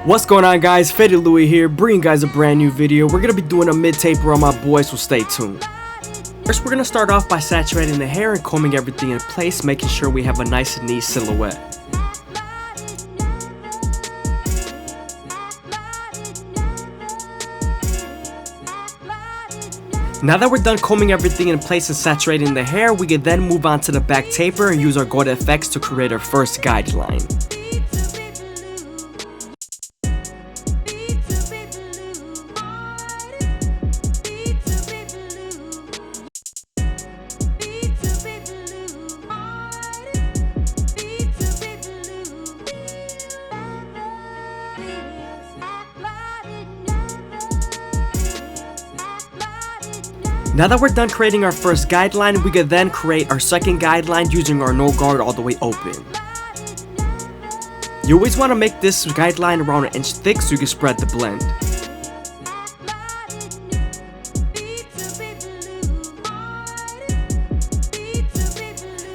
What's going on, guys? FadeitLuie here, bringing you guys a brand new video. We're gonna be doing a mid-taper on my boy, so stay tuned. First, we're gonna start off by saturating the hair and combing everything in place, making sure we have a nice and neat silhouette. Now that we're done combing everything in place and saturating the hair, we can then move on to the back taper and use our gold effects to create our first guideline. Now that we're done creating our first guideline, we can then create our second guideline using our no guard all the way open. You always want to make this guideline around 1 inch thick so you can spread the blend.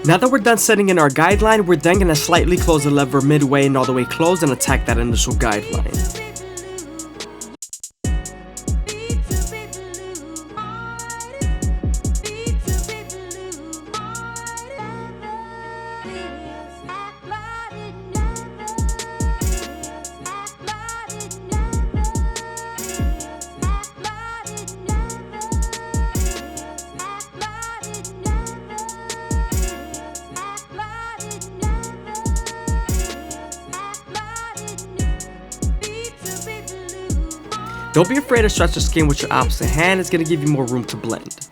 Now that we're done setting in our guideline, we're then going to slightly close the lever midway and all the way closed and attack that initial guideline. Don't be afraid to stretch the skin with your opposite hand, it's going to give you more room to blend.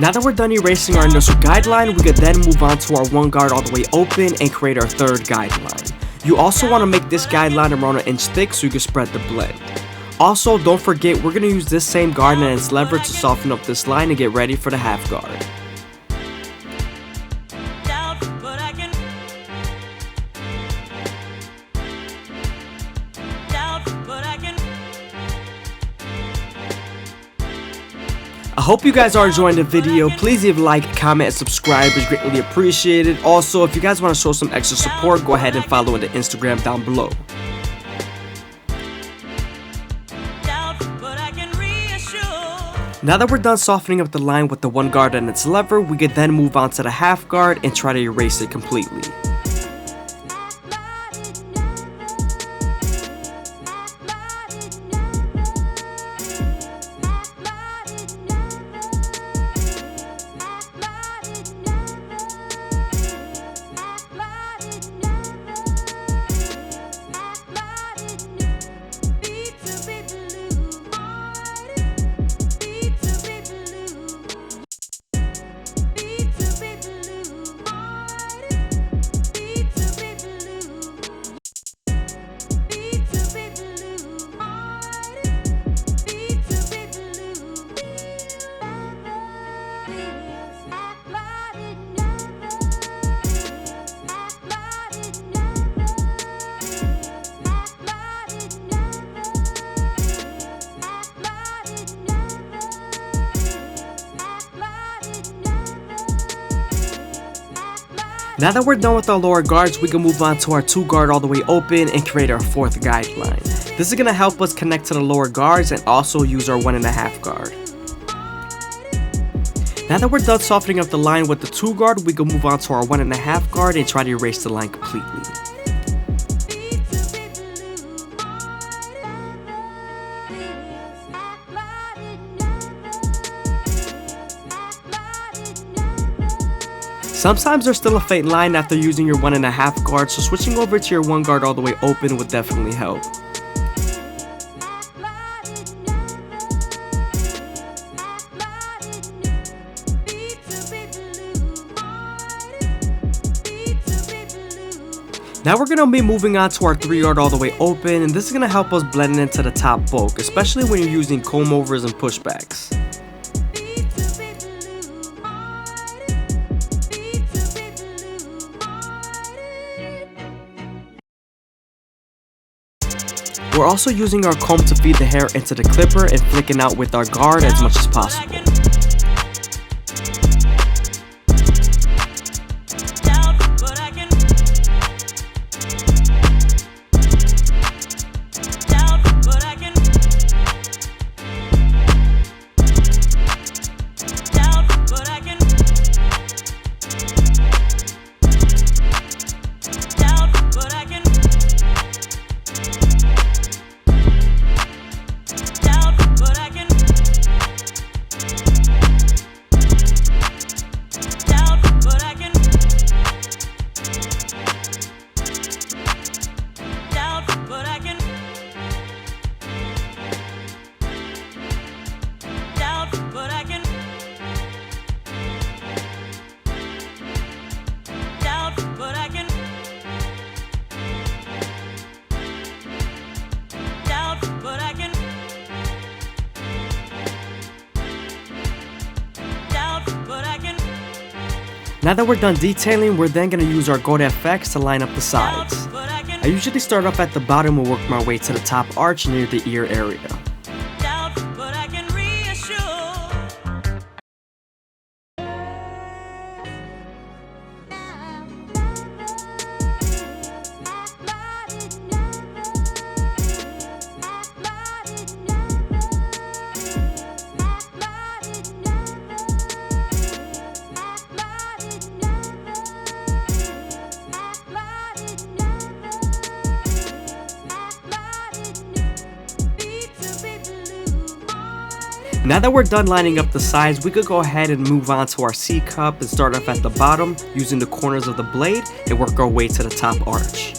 Now that we're done erasing our initial guideline, we could then move on to our one guard all the way open and create our third guideline. You also want to make this guideline around 1 inch thick so you can spread the blend. Also, don't forget, we're going to use this same guard and its lever to soften up this line and get ready for the half guard. I hope you guys are enjoying the video. Please leave a like, comment, and subscribe. It's greatly appreciated. Also, if you guys want to show some extra support, go ahead and follow on the Instagram down below. Now that we're done softening up the line with the one guard and its lever, we can then move on to the half guard and try to erase it completely. Now that we're done with our lower guards, we can move on to our 2 guard all the way open and create our fourth guideline. This is going to help us connect to the lower guards and also use our 1.5 guard. Now that we're done softening up the line with the 2 guard, we can move on to our 1.5 guard and try to erase the line completely. Sometimes there's still a fade line after using your 1.5 guard, so switching over to your 1 guard all the way open would definitely help. Now we're going to be moving on to our 3 guard all the way open, and this is going to help us blend into the top bulk, especially when you're using comb overs and pushbacks. We're also using our comb to feed the hair into the clipper and flicking out with our guard as much as possible. Now that we're done detailing, we're then going to use our Gold FX to line up the sides. I usually start off at the bottom and work my way to the top arch near the ear area. Now that we're done lining up the sides, we could go ahead and move on to our C cup and start off at the bottom using the corners of the blade and work our way to the top arch.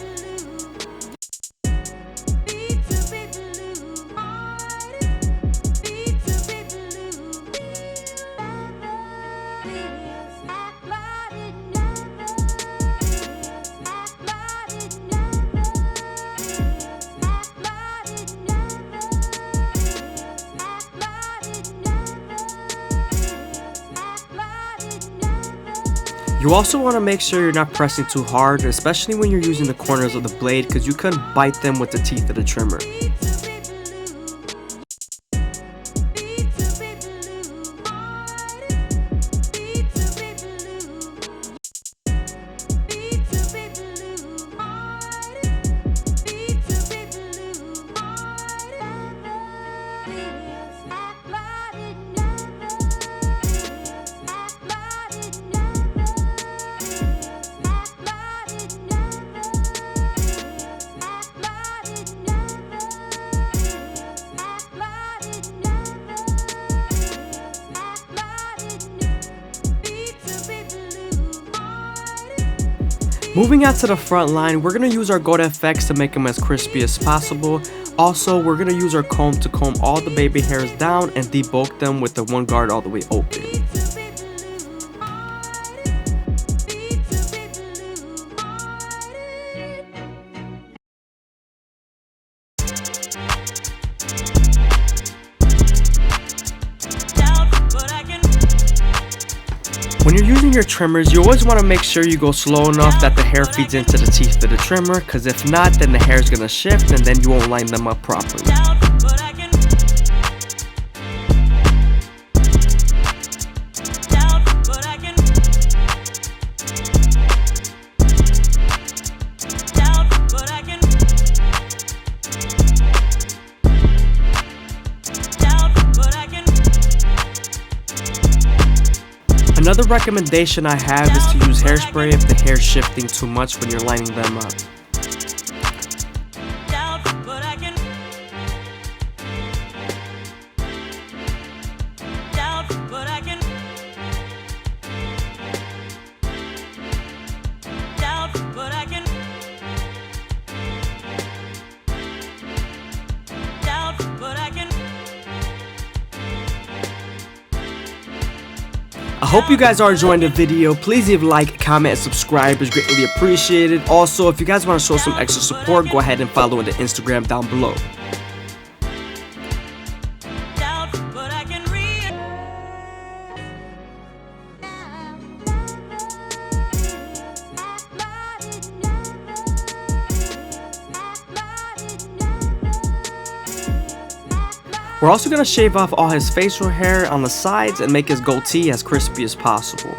You also want to make sure you're not pressing too hard, especially when you're using the corners of the blade, because you could bite them with the teeth of the trimmer. Moving out to the front line, we're going to use our Gold FX to make them as crispy as possible. Also, we're going to use our comb to comb all the baby hairs down and debulk them with the 1 guard all the way open. When you're using your trimmers, you always want to make sure you go slow enough that the hair feeds into the teeth of the trimmer, because if not, then the hair is going to shift and then you won't line them up properly. Another recommendation I have is to use hairspray if the hair is shifting too much when you're lining them up. I hope you guys are enjoying the video. Please leave a like, comment, and subscribe. It's greatly appreciated. Also, if you guys want to show some extra support, go ahead and follow on the Instagram down below. We're also going to shave off all his facial hair on the sides and make his goatee as crispy as possible.